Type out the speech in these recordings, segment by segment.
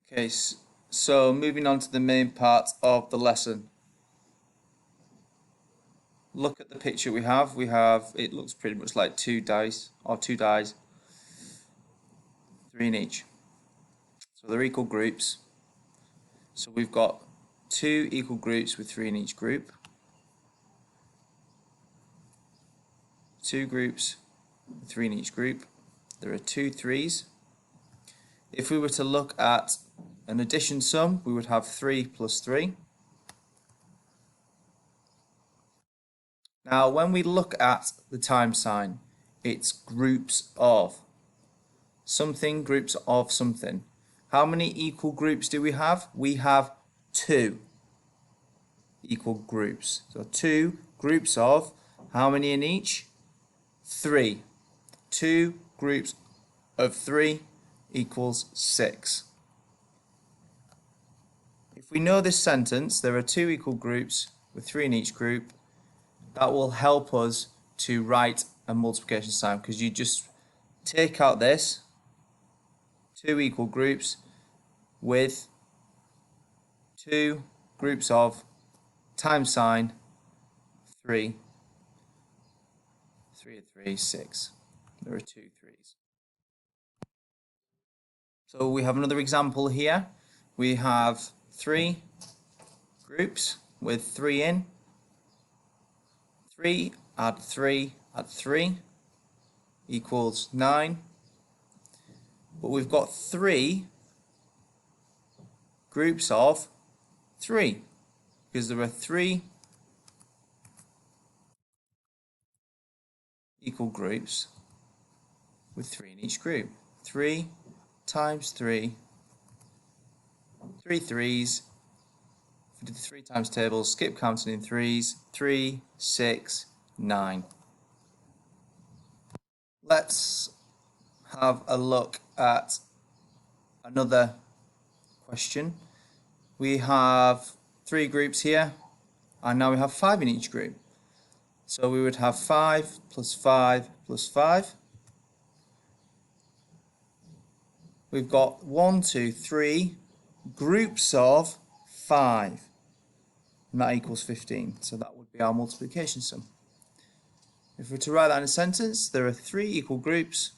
Okay, so moving on to the main part of the lesson. Look at the picture we have. It looks pretty much like two dice, 3 in each. So they're equal groups. So we've got 2 equal groups with 3 in each group. 2 groups with 3 in each group. There are 2 3s. If we were to look at an addition sum, we would have 3 plus 3. Now, when we look at the times sign, it's groups of something, groups of something. How many equal groups do we have? We have 2 equal groups. So 2 groups of, how many in each? 3. 2 groups of 3 equals 6. If we know this sentence, there are 2 equal groups with 3 in each group, that will help us to write a multiplication sign, because you just take out this 2 equal groups with 2 groups of times sign 3 of 3, 6. There are 2 3s. So we have another example here. We have 3 groups with 3 in. 3 add 3 add 3 equals 9. But we've got 3 groups of 3, because there are 3 equal groups with 3 in each group. 3 times 3, 3 3s. If we did the 3 times table, skip counting in 3s, 3, 6, 9. Let's have a look at another question. We have 3 groups here, and now we have 5 in each group. So we would have 5 plus 5 plus 5. We've got 1, 2, 3 groups of 5. And that equals 15. So that would be our multiplication sum. If we were to write that in a sentence, there are 3 equal groups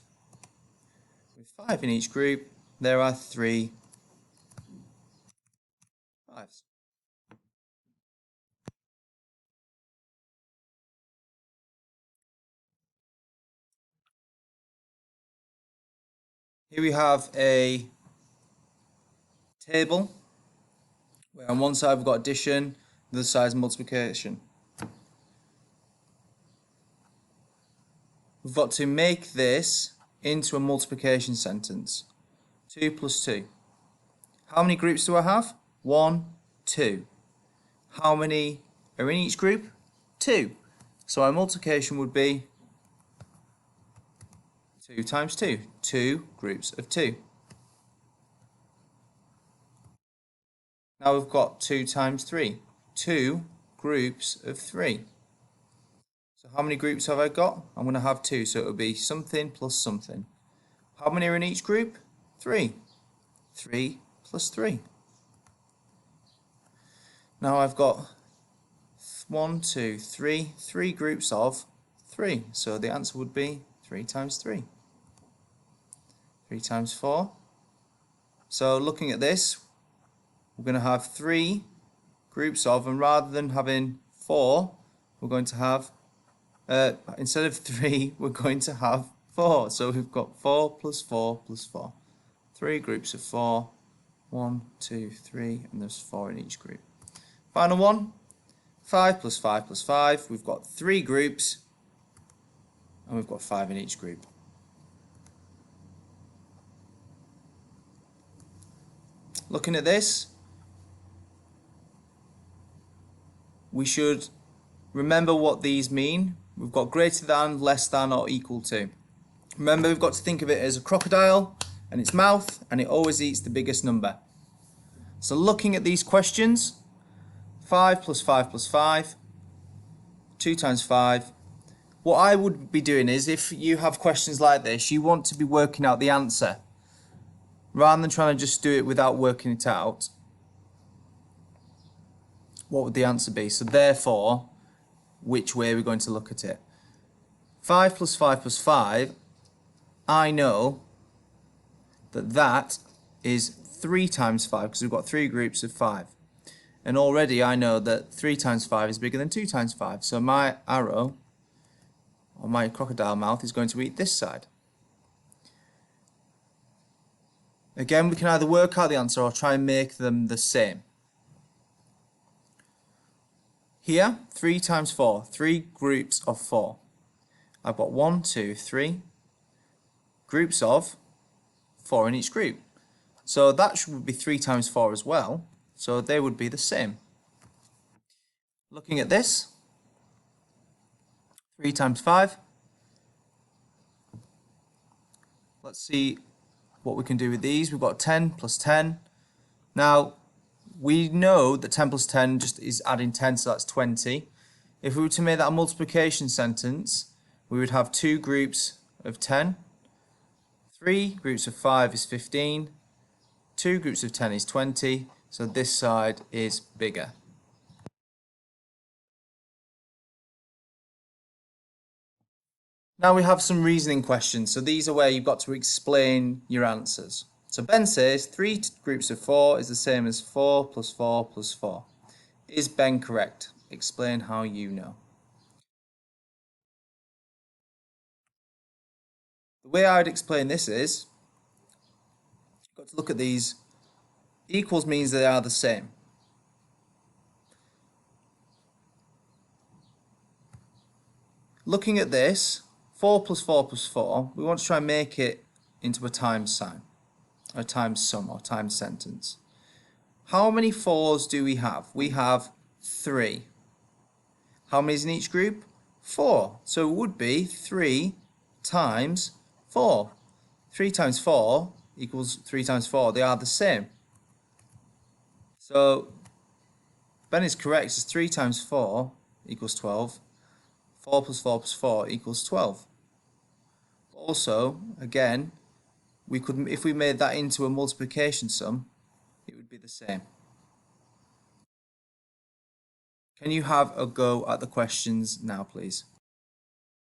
with 5 in each group. There are 3 5s. Here we have a table where on one side we've got addition, the other side is multiplication. We've got to make this into a multiplication sentence. 2 plus 2. How many groups do I have? 1, 2. How many are in each group? 2. So our multiplication would be 2 times 2. 2 groups of 2. Now we've got 2 times 3. 2 groups of 3. So how many groups have I got? I'm going to have 2, so it will be something plus something. How many are in each group? 3. 3 plus 3. Now I've got 1, 2, 3, 3 groups of 3. So the answer would be 3 times 3. 3 times 4. So looking at this, we're going to have 3 groups of, and rather than having 4, we're going to have, instead of 3, we're going to have 4. So we've got 4 plus 4 plus 4. 3 groups of 4. 1, 2, 3, and there's 4 in each group. Final one, 5 plus 5 plus 5. We've got 3 groups, and we've got 5 in each group. Looking at this, we should remember what these mean. We've got greater than, less than, or equal to. Remember, we've got to think of it as a crocodile and its mouth, and it always eats the biggest number. So looking at these questions, 5 plus 5 plus 5, 2 times 5. What I would be doing is, if you have questions like this, you want to be working out the answer. rather than trying to just do it without working it out, what would the answer be? So therefore, which way are we going to look at it? 5 plus 5 plus 5, I know that that is 3 times 5 because we've got 3 groups of 5. And already I know that 3 times 5 is bigger than 2 times 5. So my arrow, or my crocodile mouth, is going to eat this side. Again, we can either work out the answer or try and make them the same. Here, 3 times 4, 3 groups of 4. I've got 1, 2, 3 groups of 4 in each group. So that should be 3 times 4 as well. So they would be the same. Looking at this, 3 times 5. Let's see what we can do with these. We've got 10 plus 10. Now, we know that 10 plus 10 just is adding 10, so that's 20. If we were to make that a multiplication sentence, we would have 2 groups of 10. 3 groups of 5 is 15. 2 groups of 10 is 20. So this side is bigger. Now we have some reasoning questions. So these are where you've got to explain your answers. So Ben says 3 groups of 4 is the same as 4 plus 4 plus 4. Is Ben correct? Explain how you know. The way I would explain this is, you've got to look at these. Equals means they are the same. Looking at this, 4 plus 4 plus 4, we want to try and make it into a times sign, a times sum or times sentence. How many 4s do we have? We have 3. How many is in each group? 4. So it would be 3 times 4. 3 times 4 equals 3 times 4. They are the same. So Ben is correct. It's 3 times 4 equals 12. 4 plus 4 plus 4 equals 12. Also, again, we could, if we made that into a multiplication sum, it would be the same. Can you have a go at the questions now, please?